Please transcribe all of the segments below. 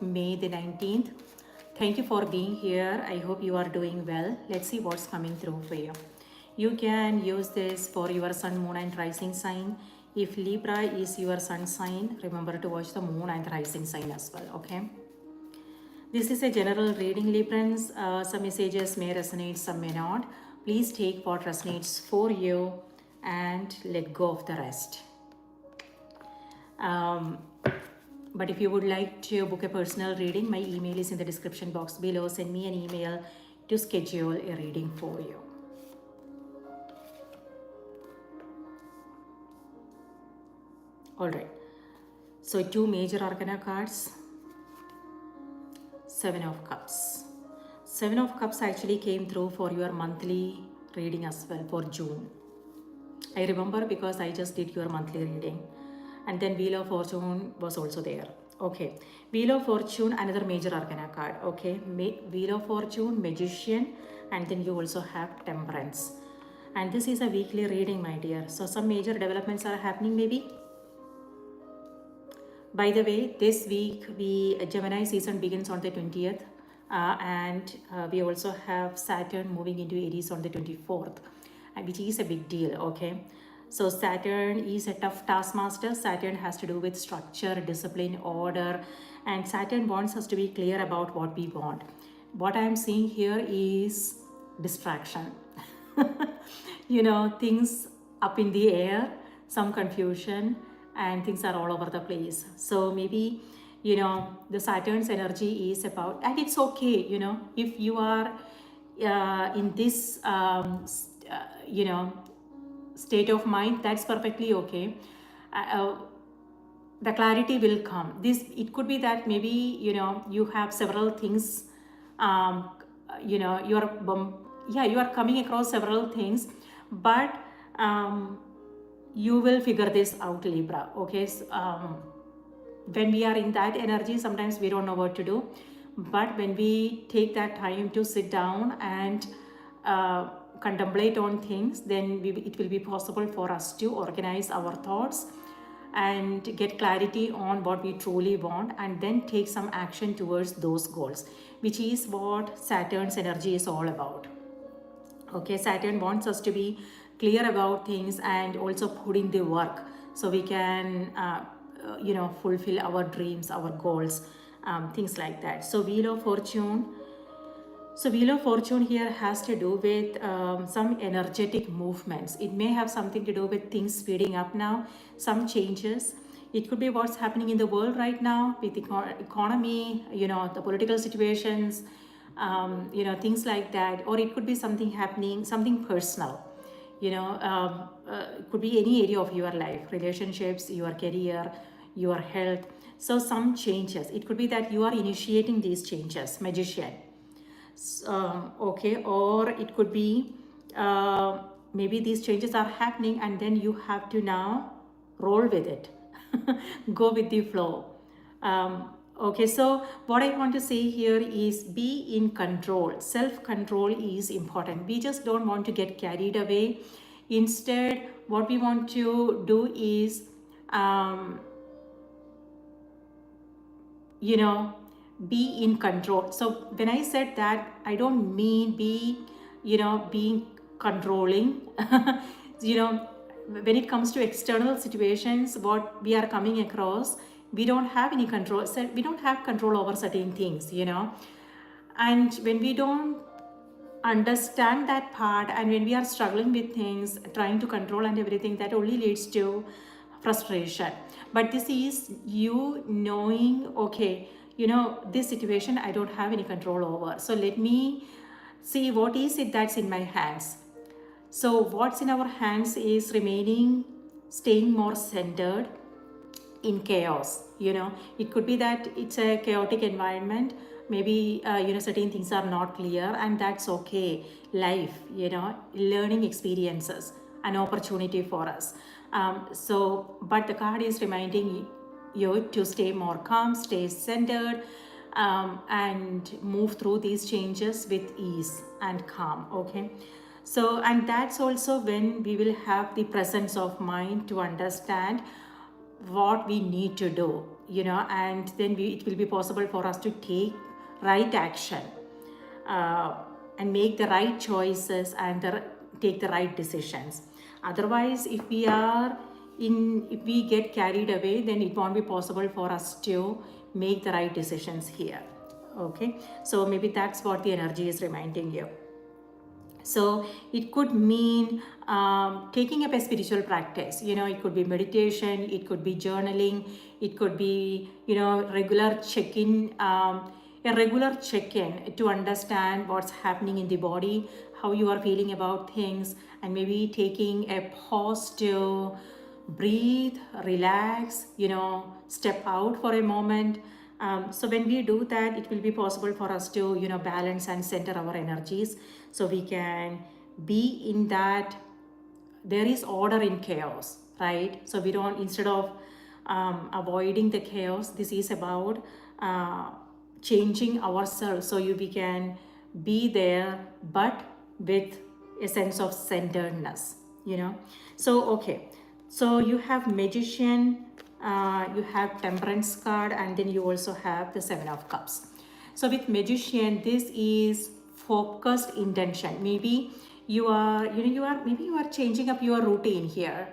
May the 19th. Thank you for being here. I hope you are doing well. Let's see what's coming through for you. You can use this for your sun, moon, and rising sign. If Libra is your sun sign, remember to watch the moon and rising sign as well, okay? This is a general reading, Librans. Some messages may resonate, some may not. Please take what resonates for you and let go of the rest. But if you would like to book a personal reading, my email is in the description box below. Send me an email to schedule a reading for you. All right. So 2 major arcana cards. 7 of Cups. 7 of Cups actually came through for your monthly reading as well for June. I remember because I just did your monthly reading. And then Wheel of Fortune was also there. Okay. Wheel of Fortune, another major arcana card. Okay. Wheel of Fortune, Magician, and then you also have Temperance. And this is a weekly reading, my dear. So some major developments are happening maybe. By the way, this week, Gemini season begins on the 20th. And we also have Saturn moving into Aries on the 24th, which is a big deal, okay? So Saturn is a tough taskmaster. Saturn has to do with structure, discipline, order, and Saturn wants us to be clear about what we want. What I'm seeing here is distraction. Things up in the air, some confusion, and things are all over the place. So maybe, the Saturn's energy is about, and it's okay, if you are in this, state of mind, that's perfectly okay. The clarity will come. It could be that maybe you have several things. You are coming across several things, but you will figure this out, Libra. Okay. So, when we are in that energy, sometimes we don't know what to do. But when we take that time to sit down and contemplate on things, then it will be possible for us to organize our thoughts and get clarity on what we truly want, and then take some action towards those goals, which is what Saturn's energy is all about. Okay, Saturn wants us to be clear about things and also put in the work so we can fulfill our dreams, our goals, things like that. So Wheel of Fortune. So Wheel of Fortune here has to do with some energetic movements. It may have something to do with things speeding up now, some changes. It could be what's happening in the world right now with the economy, the political situations, things like that. Or it could be something happening, something personal. It could be any area of your life, relationships, your career, your health. So some changes. It could be that you are initiating these changes, Magician. Okay, or it could be maybe these changes are happening and then you have to now roll with it. Go with the flow. Okay, so what I want to say here is be in control. Self-control is important. We just don't want to get carried away. Instead, what we want to do is, be in control. So when I said that, I don't mean being controlling. When it comes to external situations, what we are coming across, we don't have any control. So we don't have control over certain things, and when we don't understand that part, and when we are struggling with things, trying to control and everything, that only leads to frustration. But this is you knowing, okay, this situation I don't have any control over. So let me see what is it that's in my hands. So what's in our hands is staying more centered in chaos. It could be that it's a chaotic environment. Maybe, certain things are not clear, and that's okay. Life, learning experiences, an opportunity for us. But the card is reminding you to stay more calm, stay centered, and move through these changes with ease and calm, okay? So, and that's also when we will have the presence of mind to understand what we need to do. and then it will be possible for us to take right action, and make the right choices and take the right decisions. Otherwise, if we get carried away, then it won't be possible for us to make the right decisions here. Okay, so maybe that's what the energy is reminding you. So it could mean taking up a spiritual practice. It could be meditation, it could be journaling, it could be regular check-in, a regular check-in to understand what's happening in the body, how you are feeling about things, and maybe taking a pause to breathe, relax, step out for a moment. So when we do that, it will be possible for us to balance and center our energies, so we can be in that there is order in chaos, right? So we don't, instead of avoiding the chaos, this is about changing ourselves, so we can be there but with a sense of centeredness. So okay, so you have Magician, you have Temperance card, and then you also have the Seven of Cups. So with Magician, this is focused intention. Maybe you are changing up your routine here,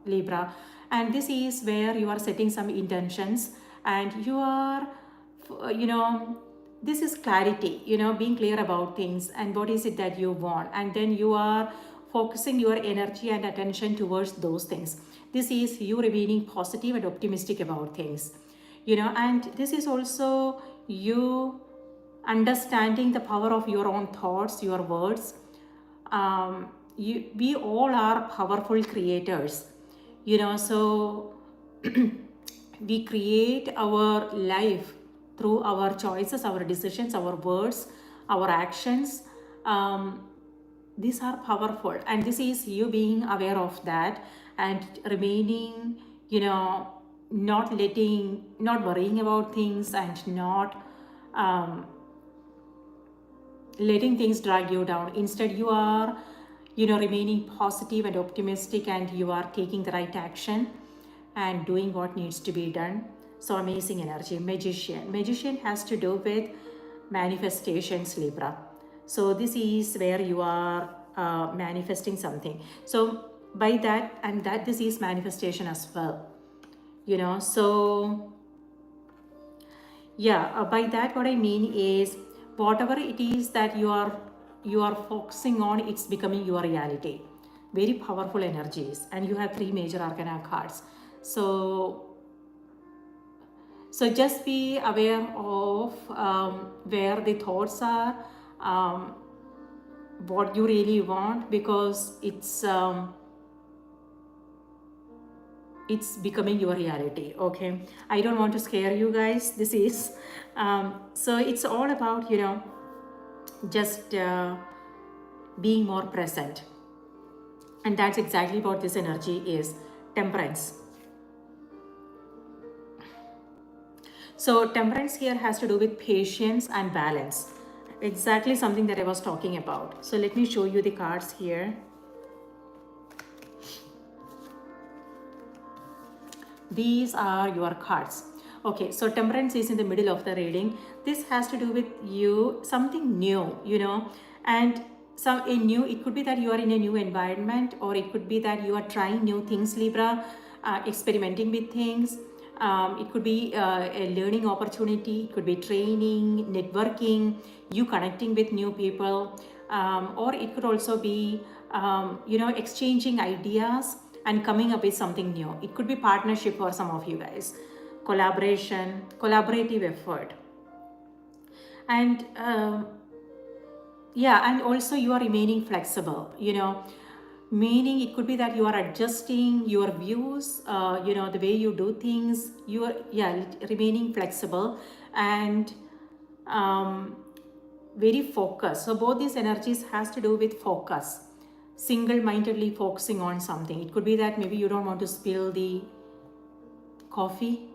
Libra, and this is where you are setting some intentions, and you are this is clarity, being clear about things and what is it that you want, and then you are focusing your energy and attention towards those things. This is you remaining positive and optimistic about things, and this is also you understanding the power of your own thoughts, your words. We all are powerful creators, so we create our life through our choices, our decisions, our words, our actions. These are powerful, and this is you being aware of that and remaining, not worrying about things, and not letting things drag you down. Instead, you are remaining positive and optimistic, and you are taking the right action and doing what needs to be done. So amazing energy. Magician has to do with manifestations, Libra. So this is where you are manifesting something. So by that, and that this is manifestation as well, so yeah, by that what I mean is, whatever it is that you are focusing on, it's becoming your reality. Very powerful energies, and you have 3 major arcana cards. So just be aware of where the thoughts are, what you really want, because it's becoming your reality. Okay, I don't want to scare you guys. This is so it's all about just being more present, and that's exactly what this energy is. Temperance. So temperance here has to do with patience and balance. Exactly something that I was talking about. So let me show you the cards here. These are your cards. Okay, so temperance is in the middle of the reading. This has to do with you, something new, and it could be that you are in a new environment, or it could be that you are trying new things, Libra, experimenting with things. It could be a learning opportunity, it could be training, networking, you connecting with new people, or it could also be exchanging ideas and coming up with something new. It could be partnership for some of you guys, collaboration, collaborative effort, and and also you are remaining flexible, meaning it could be that you are adjusting your views, the way you do things. You are remaining flexible and very focused. So both these energies has to do with focus, single-mindedly focusing on something. It could be that maybe you don't want to spill the coffee,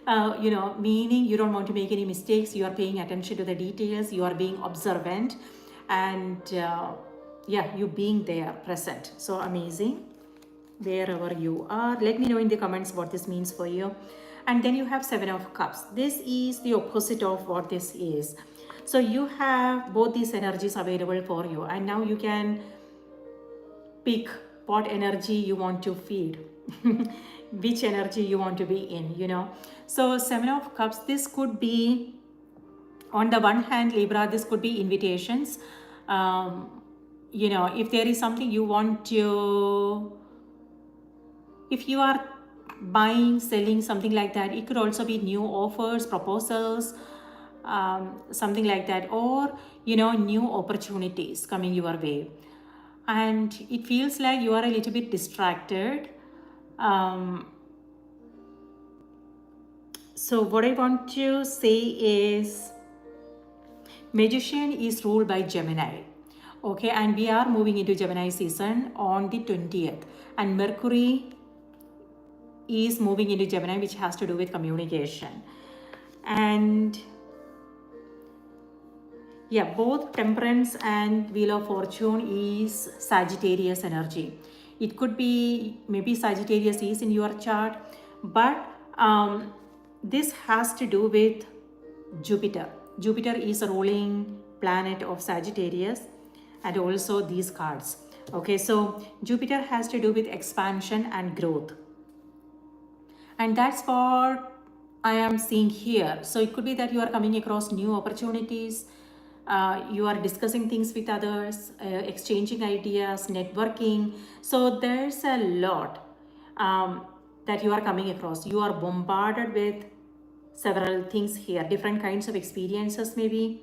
meaning you don't want to make any mistakes. You are paying attention to the details, you are being observant, and you being there, present. So amazing. Wherever you are, let me know in the comments what this means for you. And then you have Seven of Cups. This is the opposite of what this is. So you have both these energies available for you, and now you can pick what energy you want to feed, which energy you want to be in, you know. So Seven of Cups, this could be, on the one hand, Libra, this could be invitations. You know, if there is something you want to, if you are buying, selling, something like that, it could also be new offers, proposals, something like that, or, you know, new opportunities coming your way. And it feels like you are a little bit distracted. So what I want to say is, Magician is ruled by Gemini. Okay, and we are moving into Gemini season on the 20th. And Mercury is moving into Gemini, which has to do with communication. And yeah, both Temperance and Wheel of Fortune is Sagittarius energy. It could be, maybe Sagittarius is in your chart, but this has to do with Jupiter. Jupiter is a ruling planet of Sagittarius, and also these cards. Okay, so Jupiter has to do with expansion and growth. And that's what I am seeing here. So it could be that you are coming across new opportunities, you are discussing things with others, exchanging ideas, networking. So there's a lot that you are coming across. You are bombarded with several things here, different kinds of experiences maybe.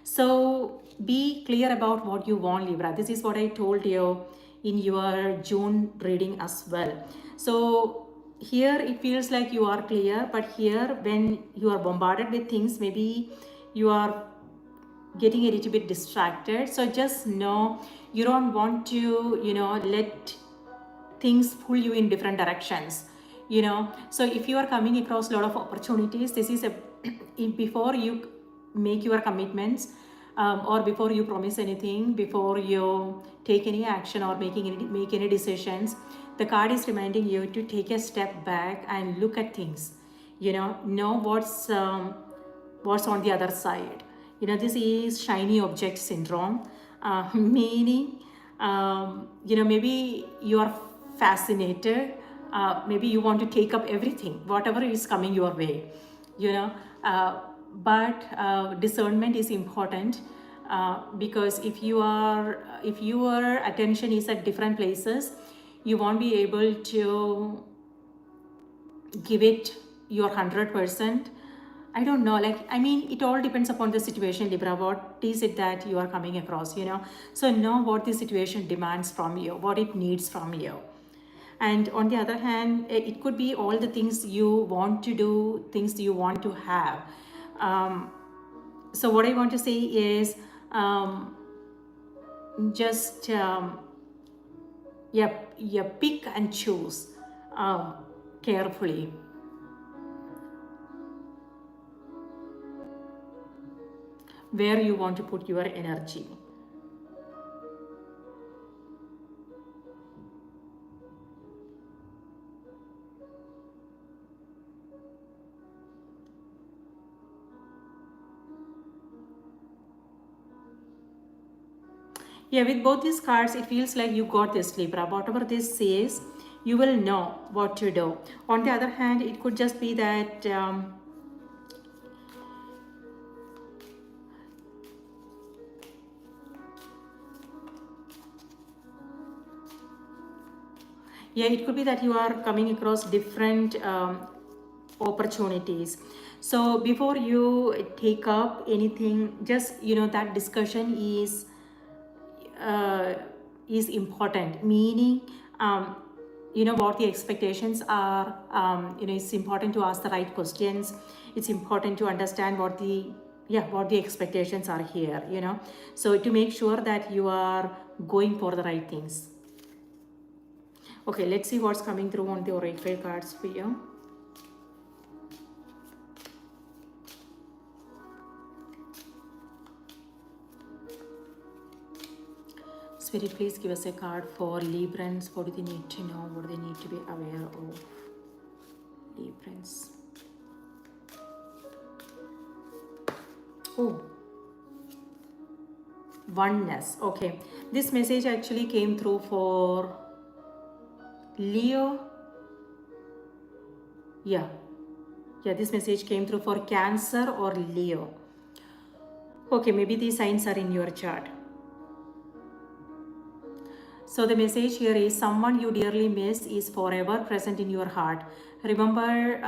So be clear about what you want, Libra. This is what I told you in your June reading as well. So here it feels like you are clear, but here when you are bombarded with things, maybe you are getting a little bit distracted. So just know you don't want to, you know, let things pull you in different directions, you know. So if you are coming across a lot of opportunities, this is a before you make your commitments, or before you promise anything, before you take any action or make any decisions, the card is reminding you to take a step back and look at things, you know what's on the other side. You know, this is shiny object syndrome, meaning, you know, maybe you are fascinated, maybe you want to take up everything, whatever is coming your way, you know, but discernment is important, because if your attention is at different places, you won't be able to give it your 100%. I don't know, like, I mean, it all depends upon the situation, Libra. What is it that you are coming across, you know? So know what the situation demands from you, what it needs from you. And on the other hand, it could be all the things you want to do, things you want to have. So what I want to say is, just, yeah, pick and choose carefully. Where you want to put your energy. Yeah, with both these cards, it feels like you got this, Libra. Whatever this says, you will know what to do. On the other hand, it could just be that yeah, it could be that you are coming across different opportunities. So before you take up anything, just, you know, that discussion is important, meaning, you know, what the expectations are. You know, it's important to ask the right questions. It's important to understand what the expectations are here, you know, so to make sure that you are going for the right things. Okay, let's see what's coming through on the oracle cards for you. Spirit, please give us a card for Librans. What do they need to know? What do they need to be aware of? Librans. Oh, oneness. Okay. This message actually came through for Leo. Yeah. Yeah, this message came through for Cancer or Leo. Okay, maybe these signs are in your chart. So the message here is someone you dearly miss is forever present in your heart. Remember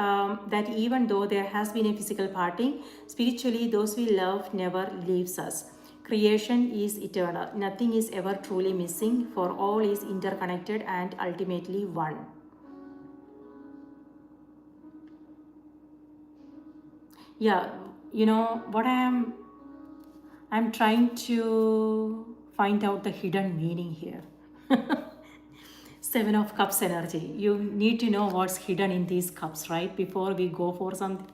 that even though there has been a physical parting, spiritually those we love never leaves us. Creation is eternal. Nothing is ever truly missing, for all is interconnected and ultimately one. Yeah, you know what I'm trying to find out the hidden meaning here. Seven of Cups energy. You need to know what's hidden in these cups, right? Before we go for something.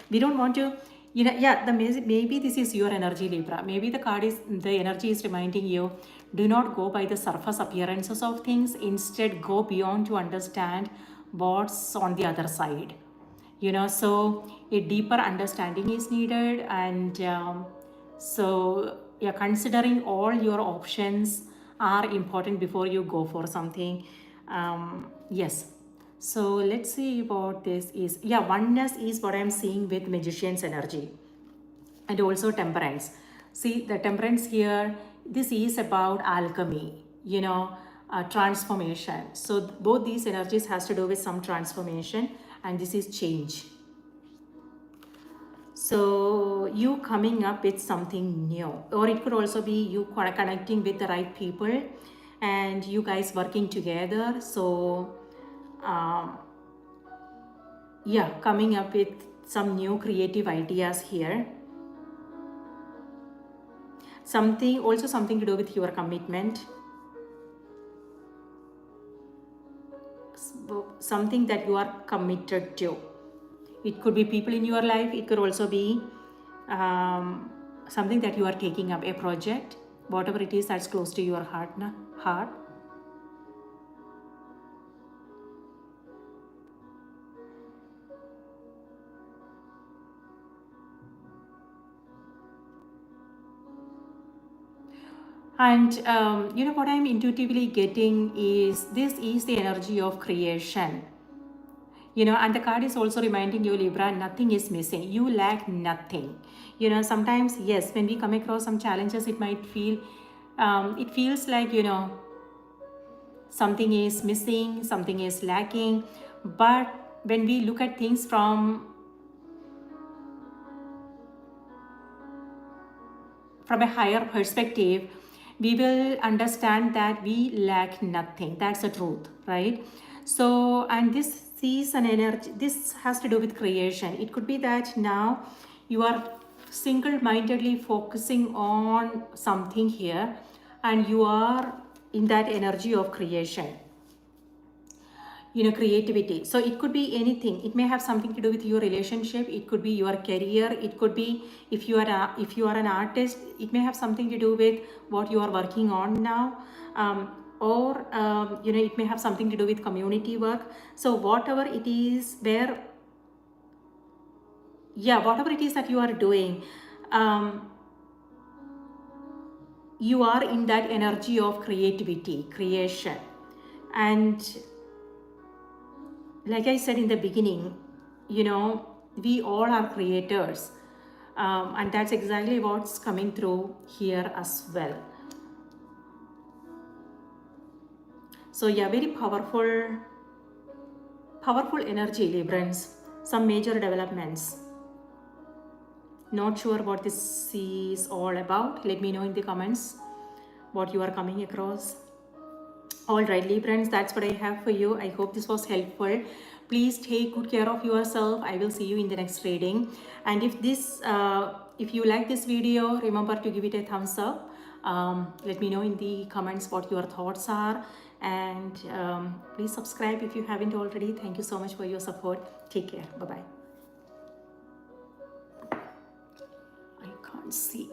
We don't want to, yeah, maybe this is your energy, Libra. Maybe the energy is reminding you, do not go by the surface appearances of things. Instead, go beyond to understand what's on the other side. So a deeper understanding is needed, and so yeah, considering all your options are important before you go for something. Yes, so let's see what this is. Yeah, oneness is what I'm seeing with Magician's energy, and also Temperance. See the Temperance here, this is about alchemy, transformation. So both these energies has to do with some transformation, and this is change. So you coming up with something new, or it could also be you connecting with the right people and you guys working together. So yeah, coming up with some new creative ideas here. Something to do with your commitment, something that you are committed to. It could be people in your life. It could also be something that you are taking up, a project, whatever it is that's close to your heart. And what I'm intuitively getting is this is the energy of creation. And the card is also reminding you, Libra, nothing is missing. You lack nothing. Sometimes, yes, when we come across some challenges, it might feel, it feels like, something is missing, something is lacking. But when we look at things from a higher perspective, we will understand that we lack nothing. That's the truth, right? So, and this is an energy, this has to do with creation. It could be that now you are single-mindedly focusing on something here, and you are in that energy of creation, creativity. So it could be anything. It may have something to do with your relationship. It could be your career. It could be if you are an artist, it may have something to do with what you are working on now. Or it may have something to do with community work. So whatever it is whatever it is that you are doing, you are in that energy of creativity, creation. And like I said in the beginning, we all are creators. And that's exactly what's coming through here as well. So yeah, very powerful energy, Librans. Some major developments. Not sure what this is all about. Let me know in the comments what you are coming across. All right, Librans, that's what I have for you. I hope this was helpful. Please take good care of yourself. I will see you in the next reading. And if you like this video, remember to give it a thumbs up. Let me know in the comments what your thoughts are. And please subscribe if you haven't already. Thank you so much for your support. Take care. Bye-bye. I can't see.